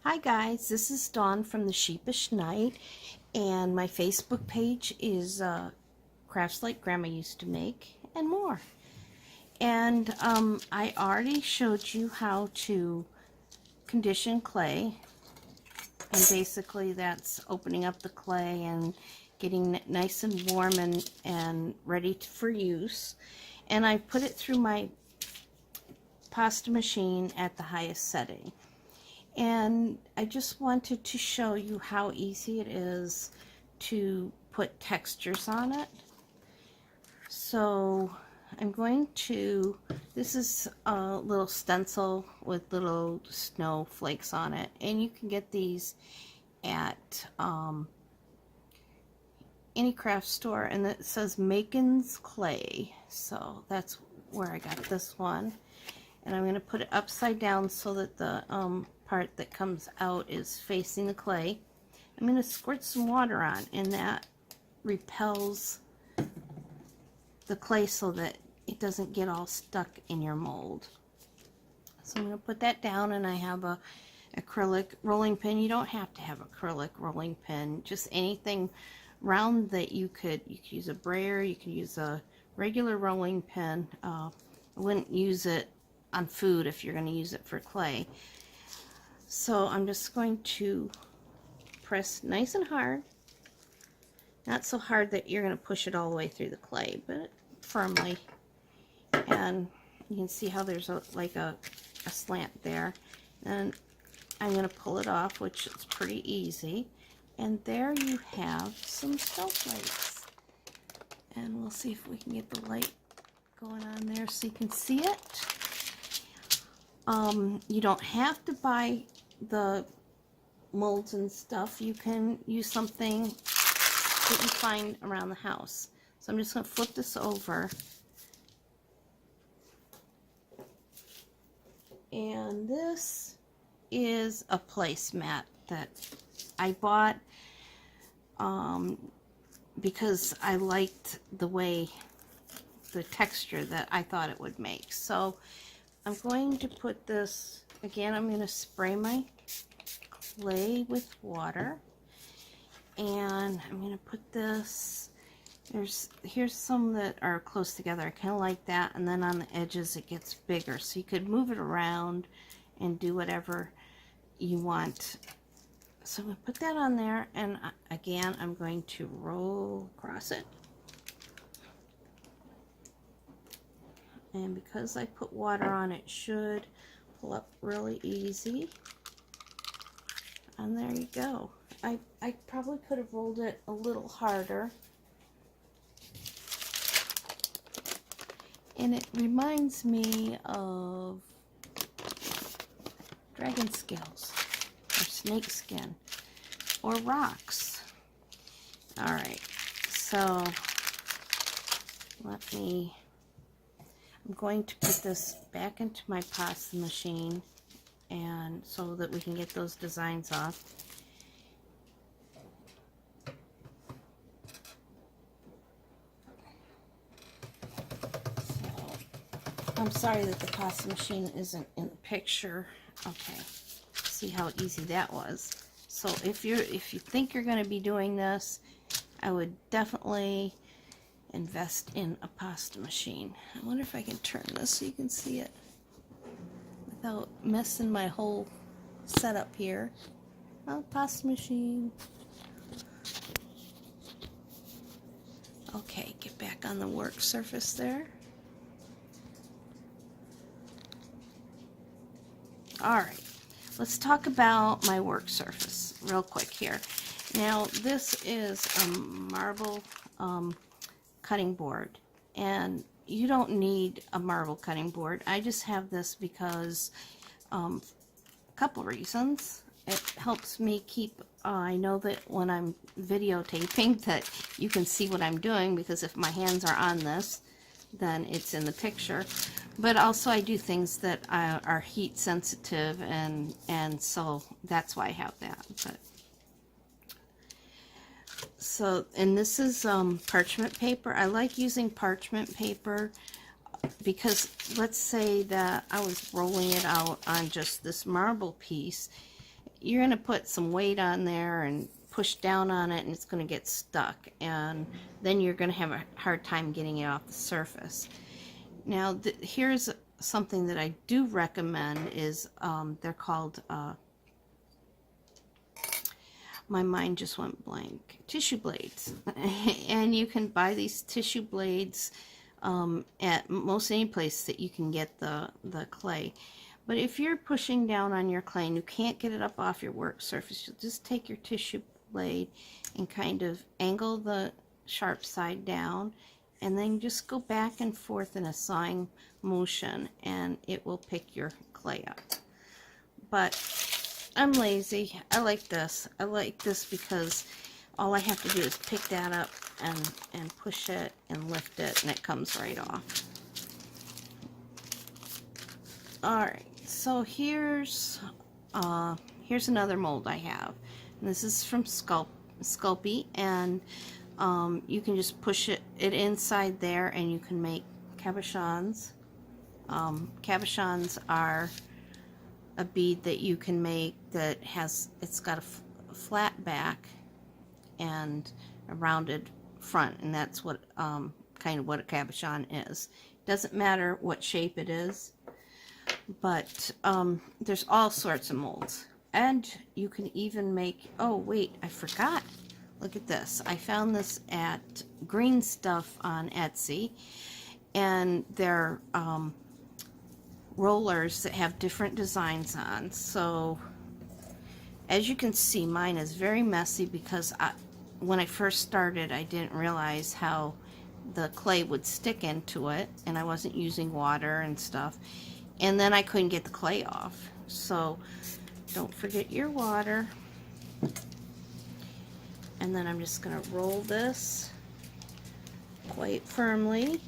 Hi guys, this is Dawn from the Sheepish Knight, and my Facebook page is Crafts Like Grandma Used to Make and more. And I already showed you how to condition clay, and basically that's opening up the clay and getting it nice and warm and ready for use. And I put it through my pasta machine at the highest setting. And I just wanted to show you how easy it is to put textures on it. So I'm going to, this is a little stencil with little snowflakes on it, and you can get these at any craft store, and it says Makin's Clay, so that's where I got this one. And I'm going to put it upside down so that the part that comes out is facing the clay. I'm going to squirt some water on, and that repels the clay so that it doesn't get all stuck in your mold. So I'm going to put that down, and I have a acrylic rolling pin. You don't have to have acrylic rolling pin, just anything round that you could use a brayer, you could use a regular rolling pin. I wouldn't use it on food if you're going to use it for clay. So I'm just going to press nice and hard, not so hard that you're going to push it all the way through the clay, but firmly. And you can see how there's like a slant there. And I'm going to pull it off, which is pretty easy. And there you have some snowflakes. And we'll see if we can get the light going on there so you can see it. You don't have to buy the molds and stuff. You can use something that you find around the house. So I'm just going to flip this over. And this is a placemat that I bought because I liked the way, the texture that I thought it would make. So I'm going to put this, again, I'm going to spray my clay with water, and I'm going to put this, here's some that are close together. I kind of like that, and then on the edges it gets bigger, so you could move it around and do whatever you want. So I'm going to put that on there, and again, I'm going to roll across it. And because I put water on, it should pull up really easy. And there you go. I probably could have rolled it a little harder. And it reminds me of dragon scales, or snake skin, or rocks. Alright, so I'm going to put this back into my pasta machine, and so that we can get those designs off. So, I'm sorry that the pasta machine isn't in the picture. Okay, see how easy that was. So if you think you're going to be doing this, I would definitely invest in a pasta machine. I wonder if I can turn this so you can see it without messing my whole setup here. Oh, pasta machine. Okay, get back on the work surface there. Alright, let's talk about my work surface real quick here. Now, this is a marble cutting board, and you don't need a marble cutting board. I just have this because a couple reasons. It helps me keep, I know that when I'm videotaping that you can see what I'm doing, because if my hands are on this, then it's in the picture. But also I do things that are heat sensitive, and so that's why I have that. But so, and this is parchment paper. I like using parchment paper because let's say that I was rolling it out on just this marble piece, you're going to put some weight on there and push down on it, and it's going to get stuck, and then you're going to have a hard time getting it off the surface. Now here's something that I do recommend is they're called my mind just went blank, tissue blades. And you can buy these tissue blades at most any place that you can get the clay. But if you're pushing down on your clay and you can't get it up off your work surface, you'll just take your tissue blade and kind of angle the sharp side down, and then just go back and forth in a sawing motion, and it will pick your clay up. But I'm lazy. I like this. I like this because all I have to do is pick that up and push it and lift it, and it comes right off. Alright, so here's another mold I have. And this is from Sculpey, and you can just push it inside there, and you can make cabochons. Cabochons are a bead that you can make that it's got a flat back and a rounded front, and that's what kind of what a cabochon is. Doesn't matter what shape it is, but there's all sorts of molds, and you can even make, oh wait, I forgot. Look at this. I found this at Green Stuff on Etsy, and they're rollers that have different designs on. So as you can see, mine is very messy because when I first started, I didn't realize how the clay would stick into it, and I wasn't using water and stuff, and then I couldn't get the clay off. So don't forget your water. And then I'm just going to roll this quite firmly.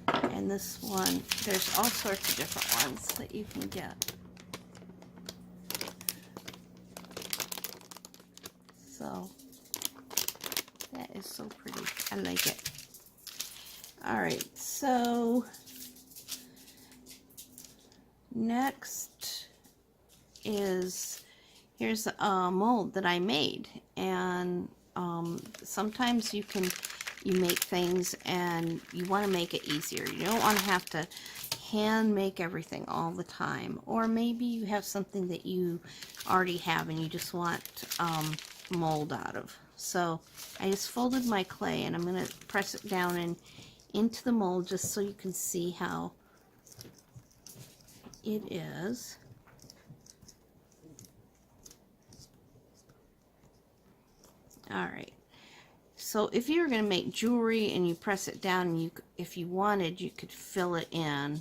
And this one, there's all sorts of different ones that you can get. So that is so pretty. I like it. Alright, so next is, here's a mold that I made, and sometimes you make things and you want to make it easier. You don't want to have to hand make everything all the time, or maybe you have something that you already have and you just want mold out of. So I just folded my clay, and I'm going to press it down and into the mold just so you can see how it is. Alright, so if you were going to make jewelry and you press it down, and if you wanted, you could fill it in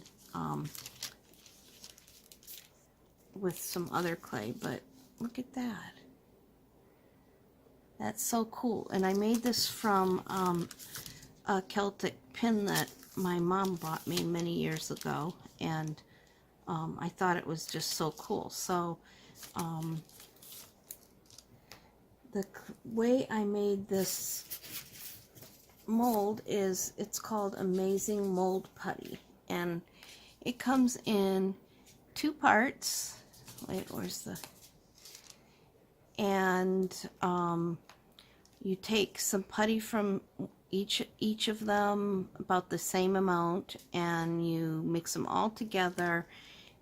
with some other clay, but look at that. That's so cool. And I made this from a Celtic pin that my mom bought me many years ago, and I thought it was just so cool. So the way I made this mold is, it's called Amazing Mold Putty, and it comes in 2 parts. Wait, where's the, and you take some putty from each of them, about the same amount, and you mix them all together,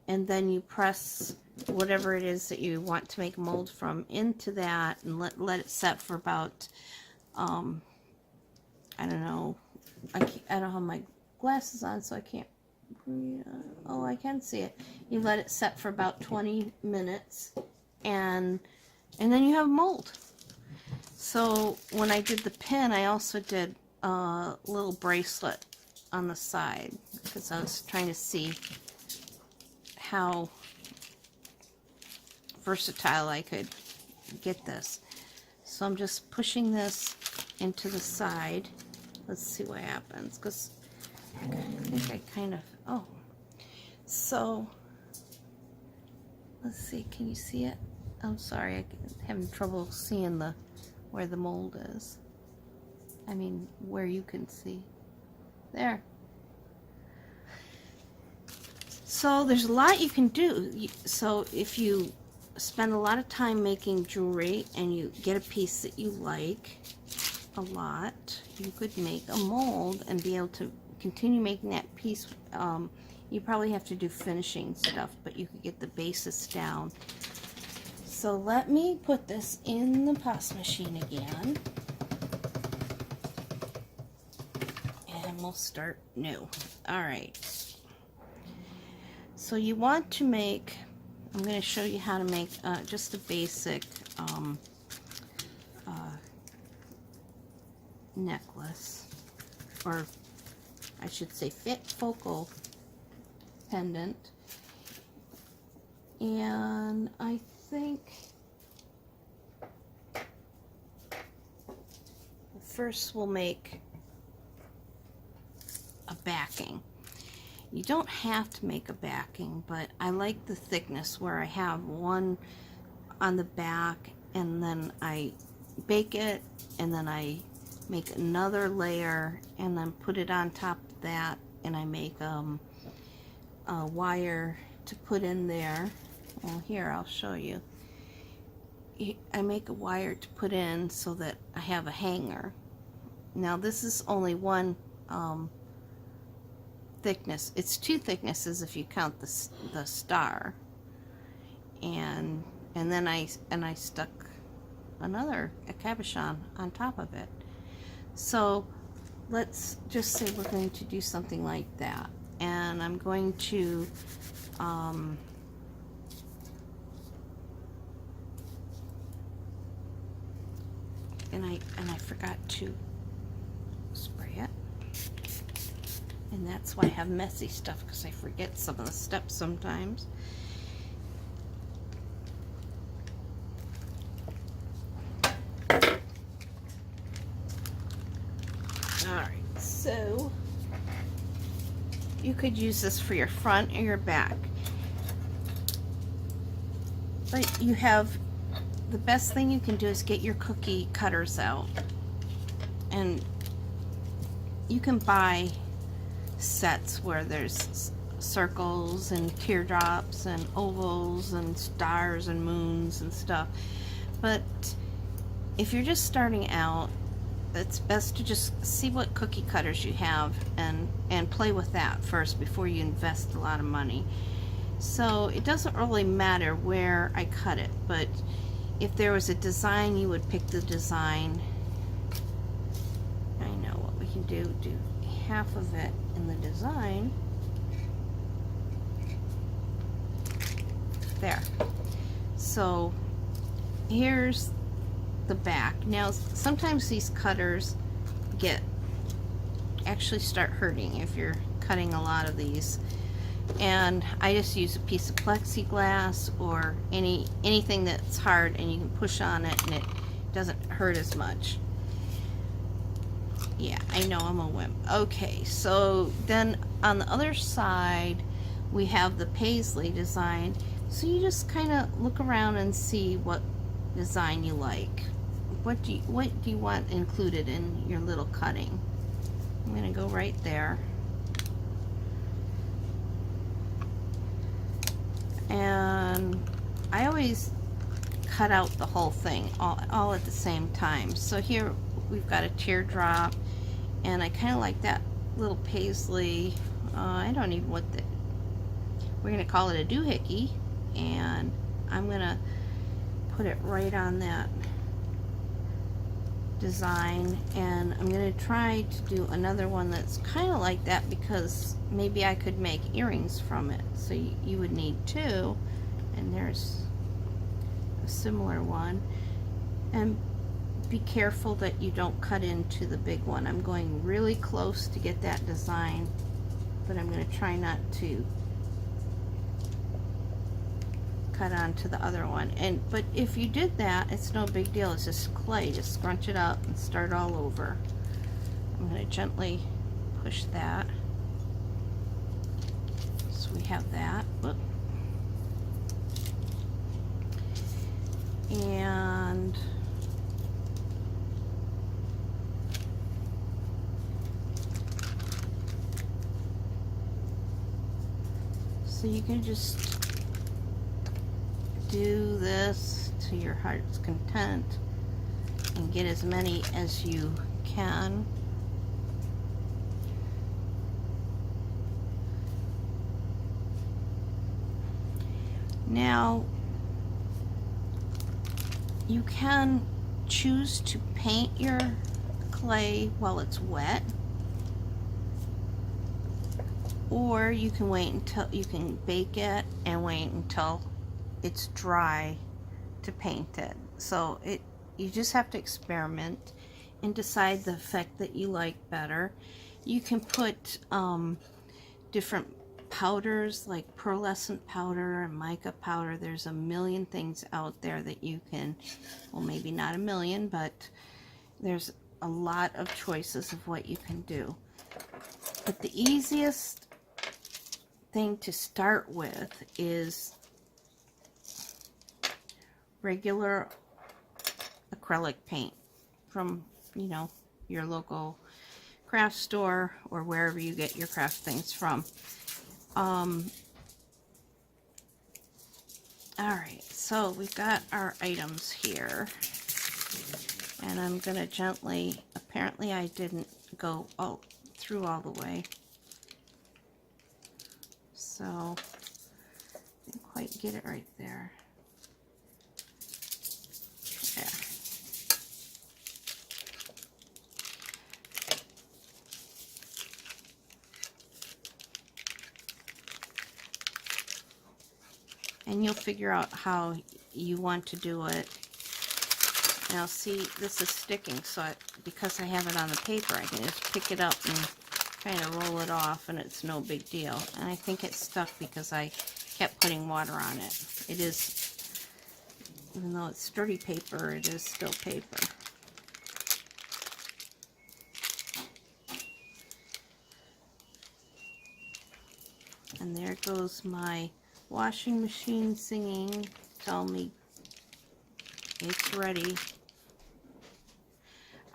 and then you press whatever it is that you want to make a mold from into that, and let it set for about I don't know, I don't have my glasses on, so I can't, oh, I can see it. You let it set for about 20 minutes, and then you have mold. So when I did the pin, I also did a little bracelet on the side, because I was trying to see how versatile I could get this. So I'm just pushing this into the side. Let's see what happens, because I think I kind of, oh, so let's see, can you see it? I'm sorry, I'm having trouble seeing where the mold is. I mean, where you can see. There. So there's a lot you can do. So if you spend a lot of time making jewelry and you get a piece that you like a lot, you could make a mold and be able to continue making that piece. You probably have to do finishing stuff, but you could get the basis down. So let me put this in the pasta machine again. And we'll start new. Alright. So you want to make, I'm going to show you how to make just a basic necklace, or I should say focal pendant. And I think first we'll make a backing. You don't have to make a backing, but I like the thickness where I have one on the back and then I bake it and then I make another layer and then put it on top of that, and I make a wire to put in there. Well, here I'll show you. I make a wire to put in so that I have a hanger. Now this is only one thickness. It's two thicknesses if you count the star. And then I stuck a cabochon on top of it. So let's just say we're going to do something like that. And I'm going to and I forgot to spray it. And that's why I have messy stuff, because I forget some of the steps sometimes. Alright, so you could use this for your front or your back. But you have, the best thing you can do is get your cookie cutters out. And you can buy sets where there's circles and teardrops and ovals and stars and moons and stuff. But if you're just starting out, it's best to just see what cookie cutters you have and play with that first before you invest a lot of money. So it doesn't really matter where I cut it, but if there was a design, you would pick the design. I know what we can do half of it in the design. There. So here's the back. Now sometimes these cutters actually start hurting if you're cutting a lot of these, and I just use a piece of plexiglass or anything that's hard and you can push on it and it doesn't hurt as much. Yeah, I know I'm a wimp. Okay, so then on the other side we have the paisley design. So you just kind of look around and see what design you like. What do you want included in your little cutting? I'm going to go right there. And I always cut out the whole thing all at the same time. So here we've got a teardrop, and I kind of like that little paisley. I don't even what we're going to call it a doohickey, and I'm going to put it right on that design, and I'm going to try to do another one that's kind of like that, because maybe I could make earrings from it. So you would need two, and there's a similar one. And be careful that you don't cut into the big one. I'm going really close to get that design, but I'm going to try not to cut onto the other one. But if you did that, it's no big deal. It's just clay. Just scrunch it up and start all over. I'm going to gently push that. So we have that. Whoop. And So you can just do this to your heart's content and get as many as you can. Now, you can choose to paint your clay while it's wet, or you can wait until you can bake it and wait until it's dry to paint it. So you just have to experiment and decide the effect that you like better. You can put different powders like pearlescent powder and mica powder. There's a million things out there that you can, well, maybe not a million, but there's a lot of choices of what you can do. But the easiest thing to start with is regular acrylic paint from, you know, your local craft store or wherever you get your craft things from. Alright, so we've got our items here, and I'm going to gently, apparently I didn't go through all the way, so didn't quite get it right there. There. And you'll figure out how you want to do it. Now see, this is sticking, so because I have it on the paper, I can just pick it up and kind of roll it off, and it's no big deal. And I think it's stuck because I kept putting water on it. It is, even though it's sturdy paper, it is still paper. And there goes my washing machine singing, tell me it's ready.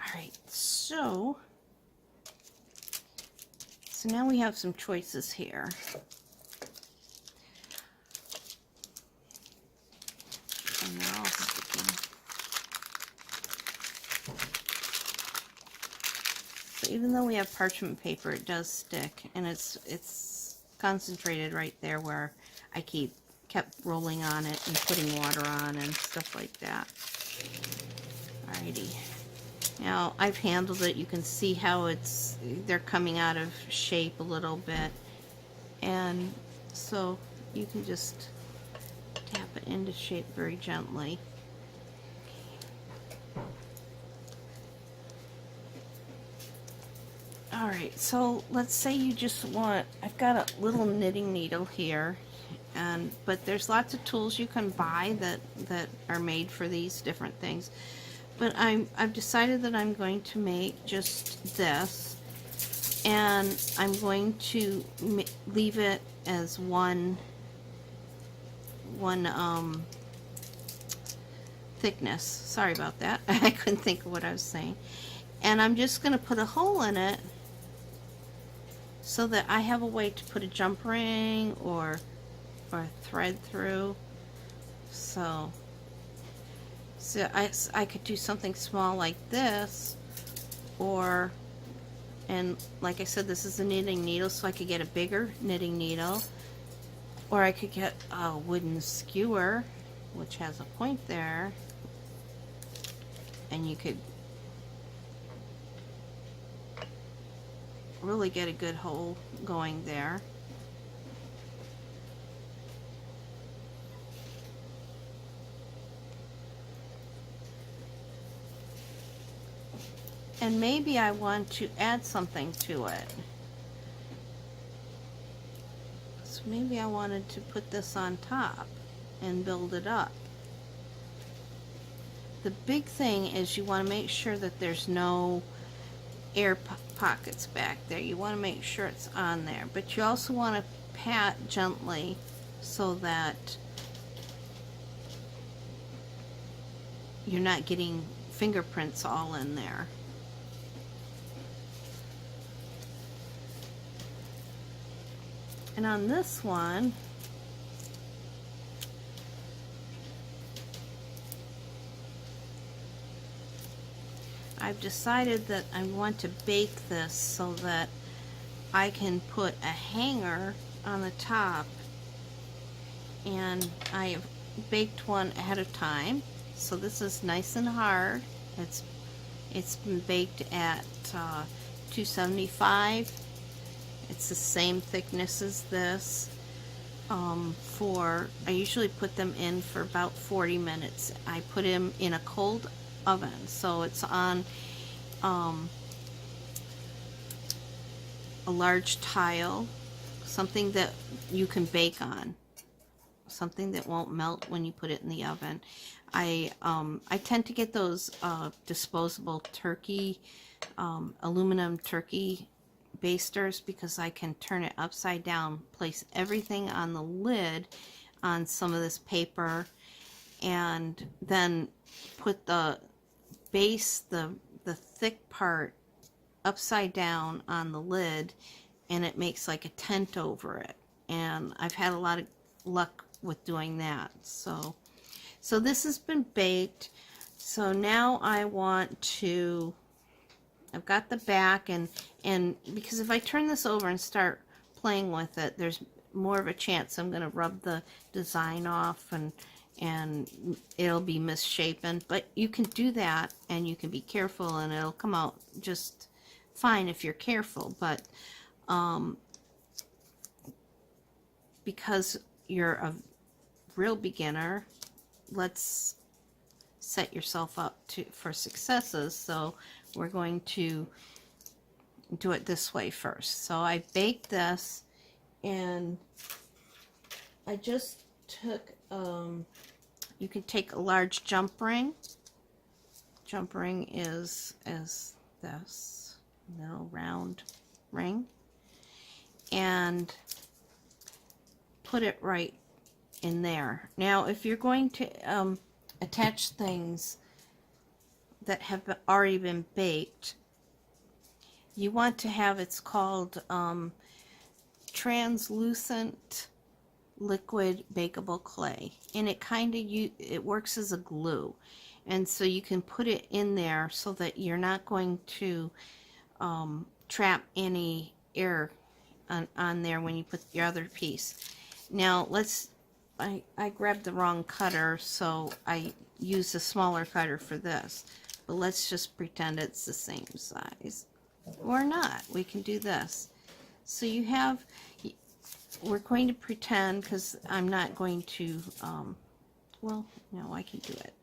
Alright, so now we have some choices here. And they're all sticking. So even though we have parchment paper, it does stick, and it's concentrated right there where I kept rolling on it and putting water on and stuff like that. Alrighty. Now I've handled it. You can see how they're coming out of shape a little bit, and so you can just tap it into shape very gently. Alright, so let's say you just want, I've got a little knitting needle here. But there's lots of tools you can buy that are made for these different things. But I've decided that I'm going to make just this, and I'm going to leave it as one thickness. Sorry about that. I couldn't think of what I was saying. And I'm just going to put a hole in it so that I have a way to put a jump ring or thread through. So I could do something small like this, and like I said, this is a knitting needle, so I could get a bigger knitting needle, or I could get a wooden skewer which has a point there, and you could really get a good hole going there. And maybe I want to add something to it. So maybe I wanted to put this on top and build it up. The big thing is you want to make sure that there's no air pockets back there. You want to make sure it's on there, but you also want to pat gently so that you're not getting fingerprints all in there. And on this one, I've decided that I want to bake this so that I can put a hanger on the top, and I have baked one ahead of time. So this is nice and hard. It's been baked at 275. It's the same thickness as this. I usually put them in for about 40 minutes. I put them in a cold oven, so it's on a large tile, something that you can bake on, something that won't melt when you put it in the oven. I tend to get those disposable turkey, aluminum turkey basters, because I can turn it upside down, place everything on the lid on some of this paper, and then put the base, the thick part, upside down on the lid, and it makes like a tent over it. And I've had a lot of luck with doing that. So this has been baked. So now I want to, I've got the back, and because if I turn this over and start playing with it, there's more of a chance I'm going to rub the design off, and it'll be misshapen. But you can do that, and you can be careful, and it'll come out just fine if you're careful. But because you're a real beginner, let's set yourself up for successes. So we're going to do it this way first. So I baked this, and I just took, you can take a large jump ring. Jump ring is this little round ring, and put it right in there. Now, if you're going to attach things that have already been baked, you want to have, it's called translucent liquid bakeable clay, and it it works as a glue, and so you can put it in there so that you're not going to trap any air on there when you put your other piece. Now I grabbed the wrong cutter, so I used a smaller cutter for this, but let's just pretend it's the same size, or not. We can do this. So we're going to pretend, because I'm not going to, well, no, I can do it.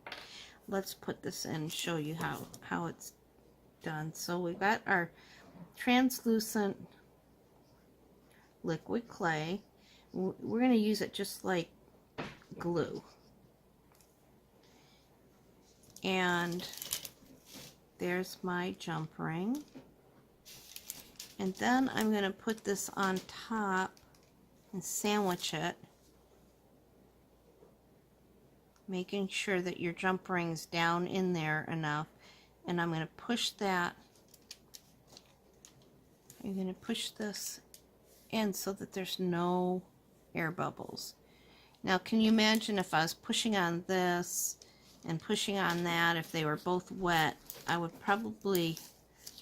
Let's put this in and show you how it's done. So we've got our translucent liquid clay. We're going to use it just like glue. And there's my jump ring. And then I'm going to put this on top and sandwich it, making sure that your jump ring's down in there enough. And I'm going to push that. I'm going to push this in so that there's no air bubbles. Now, can you imagine if I was pushing on this and pushing on that, if they were both wet, I would probably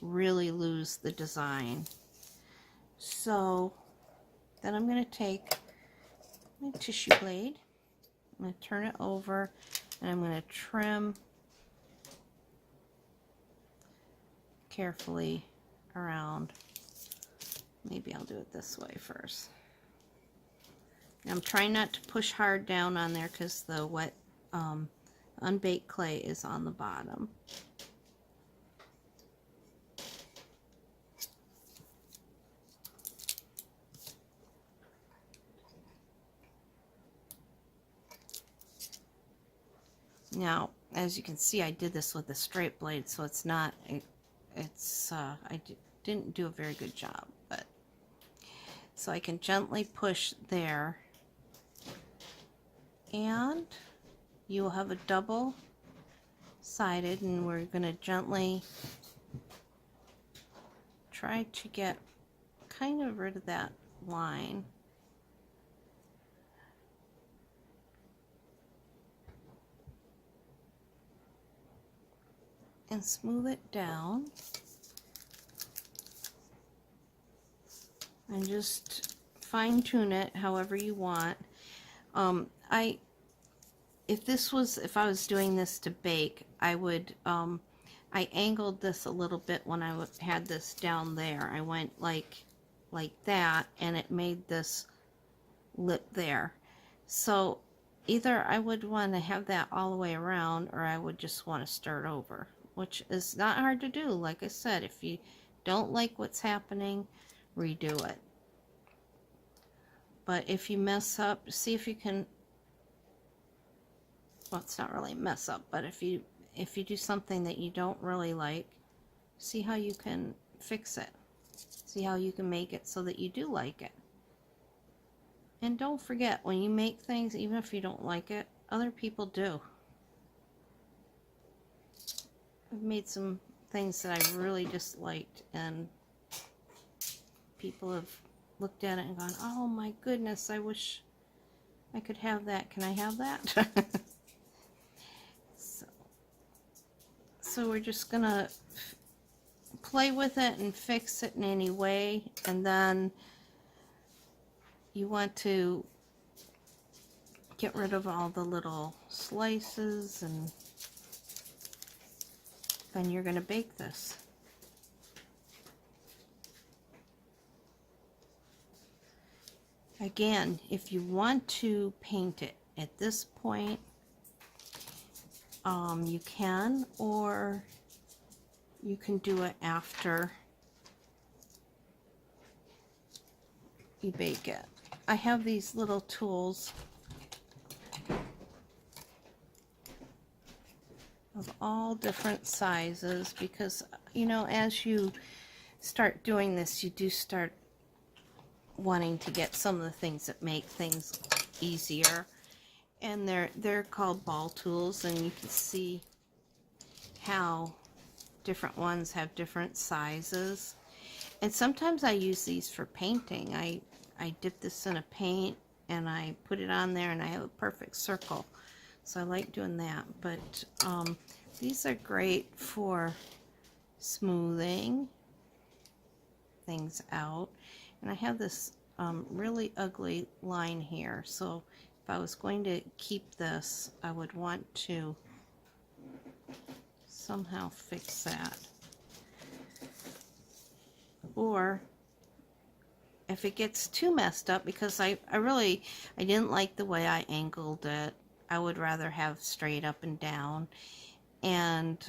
really lose the design. So then I'm going to take my tissue blade, I'm going to turn it over, and I'm going to trim carefully around. Maybe I'll do it this way first. Now, I'm trying not to push hard down on there because the wet unbaked clay is on the bottom. Now, as you can see, I did this with a straight blade, so it's not, didn't do a very good job, but so I can gently push there, and you will have a double sided, and we're going to gently try to get kind of rid of that line. and smooth it down. And just fine tune it however you want. If I was doing this to bake, I would, I angled this a little bit when I had this down there. I went like that, and it made this lip there. So either I would want to have that all the way around, or I would just want to start over, which is not hard to do. Like I said, if you don't like what's happening, redo it. But if you mess up, see if you can, well, it's not really mess up, but if you do something that you don't really like, see how you can fix it. See how you can make it so that you do like it. And don't forget, when you make things, even if you don't like it, other people do. I've made some things that I really disliked, and people have looked at it and gone, oh my goodness, I wish I could have that. Can I have that? So we're just gonna play with it and fix it in any way, and then you want to get rid of all the little slices, and then you're gonna bake this. Again, if you want to paint it at this point, you can, or you can do it after you bake it. I have these little tools of all different sizes because, you know, as you start doing this, you do start wanting to get some of the things that make things easier. And they're called ball tools, and you can see how different ones have different sizes. And sometimes I use these for painting. I dip this in a paint and I put it on there, and I have a perfect circle. So I like doing that. But these are great for smoothing things out. And I have this really ugly line here, so if I was going to keep this, I would want to somehow fix that. Or if it gets too messed up, because I didn't like the way I angled it, I would rather have straight up and down. And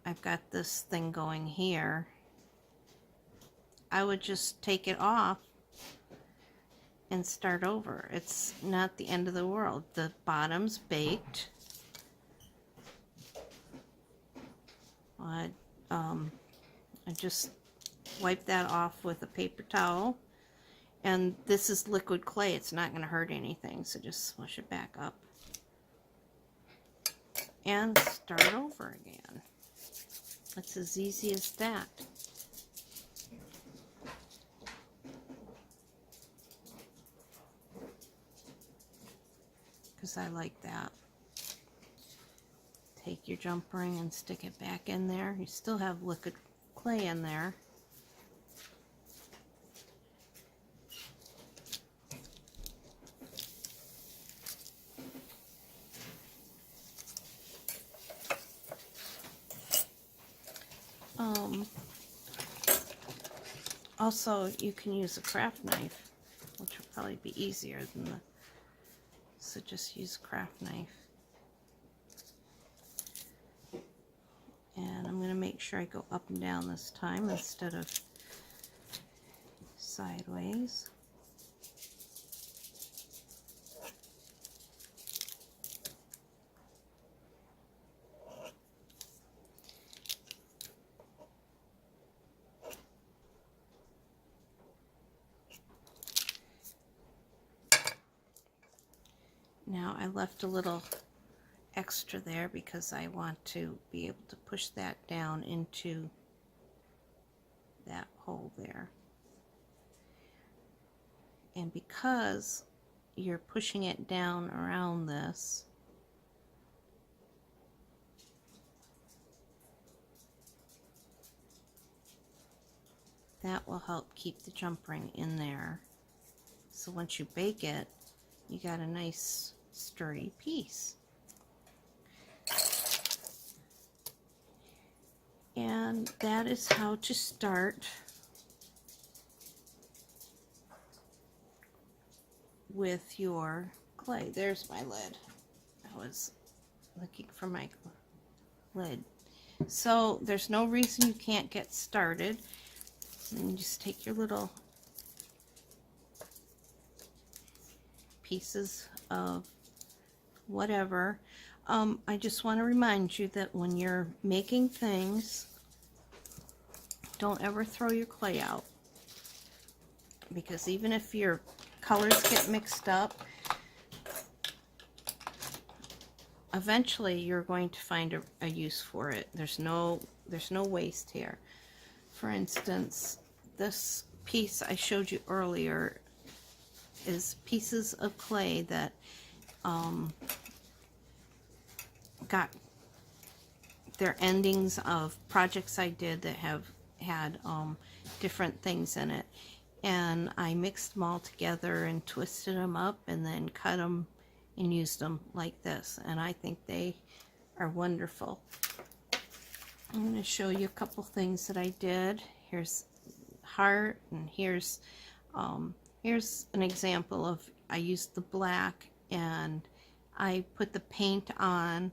I've got this thing going here. I would just take it off and start over. It's not the end of the world. The bottom's baked. I just wipe that off with a paper towel. And this is liquid clay. It's not going to hurt anything, so just smush it back up. And start over again. It's as easy as that. Because I like that. Take your jump ring and stick it back in there. You still have liquid clay in there. Also, you can use a craft knife, which will probably be easier than the, so just use a craft knife. And I'm going to make sure I go up and down this time instead of sideways. Now I left a little extra there because I want to be able to push that down into that hole there. And because you're pushing it down around this, That will help keep the jump ring in there. So once you bake it, you got a nice sturdy piece. And that is how to start with your clay. There's my lid. I was looking for my lid. So there's no reason you can't get started. And you just take your little pieces of whatever. I just want to remind you that when you're making things, don't ever throw your clay out, because even if your colors get mixed up, eventually you're going to find a use for it. There's no waste here. For instance, this piece I showed you earlier is pieces of clay that got their endings of projects I did that have had different things in it, and I mixed them all together and twisted them up and then cut them and used them like this, and I think they are wonderful. I'm going to show you a couple things that I did. Here's heart, and here's an example of, I used the black and I put the paint on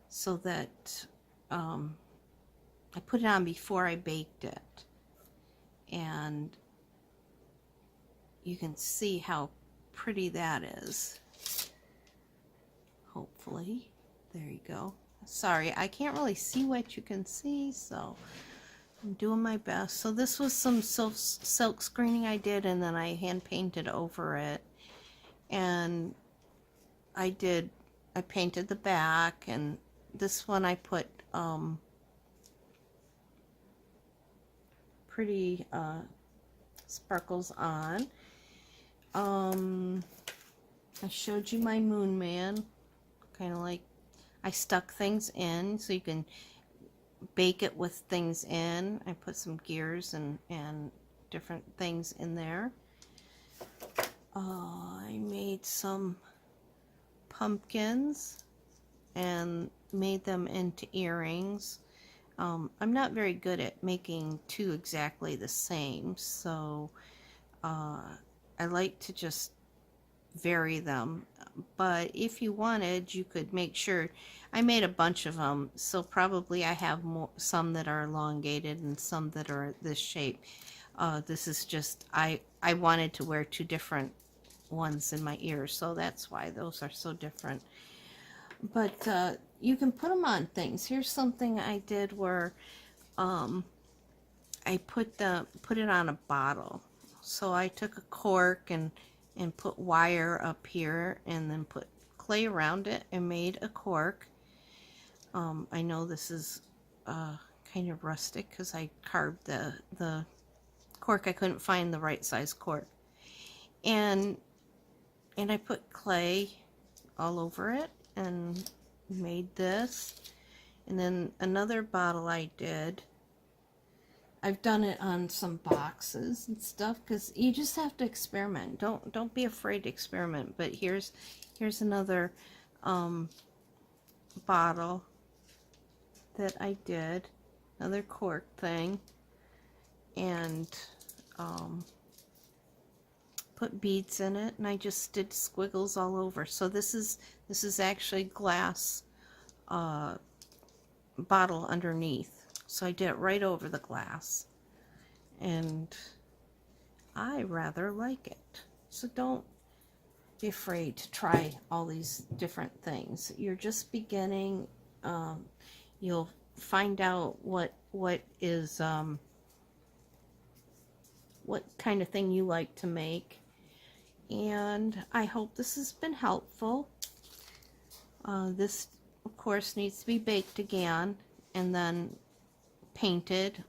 so that I put it on before I baked it, and you can see how pretty that is. Hopefully, there you go. Sorry, I can't really see what you can see, so I'm doing my best. So this was some silk screening I did, and then I hand painted over it, and I painted the back, and this one I put pretty sparkles on. I showed you my moon man, kind of like I stuck things in so you can bake it with things in. I put some gears and different things in there. I made some pumpkins and made them into earrings. I'm not very good at making two exactly the same, so I like to just vary them. But if you wanted, you could make sure. I made a bunch of them, so probably I have some that are elongated and some that are this shape. This is just, I wanted to wear two different ones in my ears, so that's why those are so different. But you can put them on things. Here's something I did where I put it on a bottle. So I took a cork and put wire up here, and then put clay around it and made a cork. I know this is kind of rustic because I carved the cork. I couldn't find the right size cork, and I put clay all over it and made this. And then another bottle I did, I've done it on some boxes and stuff, because you just have to experiment. Don't be afraid to experiment. But here's another bottle that I did, another cork thing, and put beads in it, and I just did squiggles all over. So this is actually glass bottle underneath. So I did it right over the glass, and I rather like it. So don't be afraid to try all these different things. You're just beginning. You'll find out what is what kind of thing you like to make, and I hope this has been helpful. This of course needs to be baked again and then painted,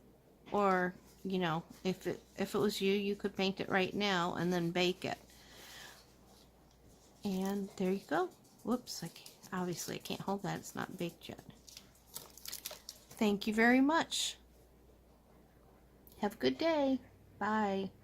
or you know, if it was you could paint it right now and then bake it. And there you go. Whoops, obviously I can't hold that, it's not baked yet. Thank you very much. Have a good day. Bye.